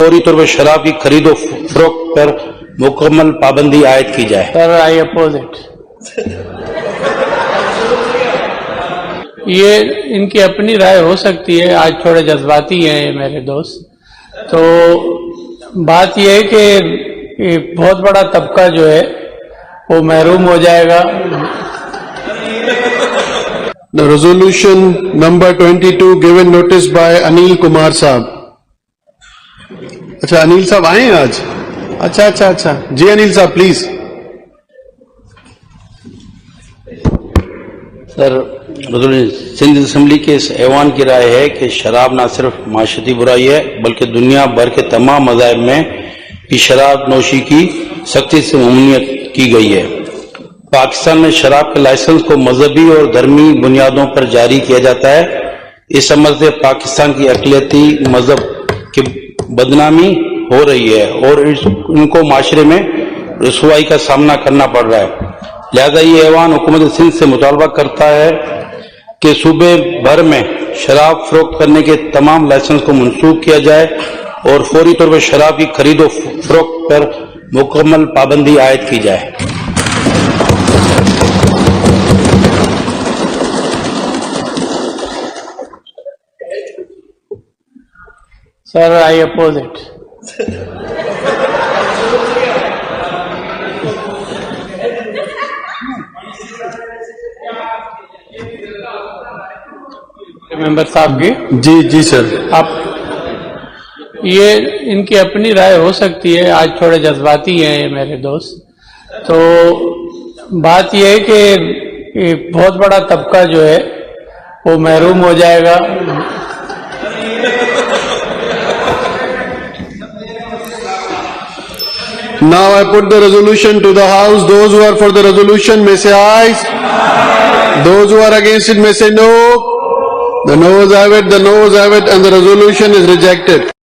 فوری طور پر شراب کی خرید و فروخت پر مکمل پابندی عائد کی جائے. سر آئی اپوز اٹ. یہ ان کی اپنی رائے ہو سکتی ہے، آج تھوڑے جذباتی ہیں یہ میرے دوست. تو بات یہ ہے کہ بہت بڑا طبقہ جو ہے وہ محروم ہو جائے گا. The resolution number 22 given notice by Anil Kumar Saab. اچھا انیل صاحب آئے ہیں آج؟ اچھا جی انیل صاحب پلیز. سر سندھ اسمبلی کے اس ایوان کی رائے ہے کہ شراب نہ صرف معاشرتی برائی ہے بلکہ دنیا بھر کے تمام مذاہب میں بھی شراب نوشی کی سختی سے ممنوعیت کی گئی ہے. پاکستان میں شراب کے لائسنس کو مذہبی اور دھرمی بنیادوں پر جاری کیا جاتا ہے. اس عمل سے پاکستان کی اقلیتی مذہب کی بدنامی ہو رہی ہے اور ان کو معاشرے میں رسوائی کا سامنا کرنا پڑ رہا ہے. لہذا یہ ایوان حکومت سندھ سے مطالبہ کرتا ہے کہ صوبے بھر میں شراب فروخت کرنے کے تمام لائسنس کو منسوخ کیا جائے اور فوری طور پر شراب کی خرید و فروخت پر مکمل پابندی عائد کی جائے. سر آئی اپوز اٹ. ممبر صاحب کی جی سر. آپ یہ ان کی اپنی رائے ہو سکتی ہے، آج تھوڑے جذباتی ہیں یہ میرے دوست. تو بات یہ ہے کہ بہت بڑا طبقہ جو ہے وہ محروم ہو جائے گا. Now I put the resolution to the House. Those who are for the resolution may say aye. Those who are against it may say no. The noes have it, and the resolution is rejected.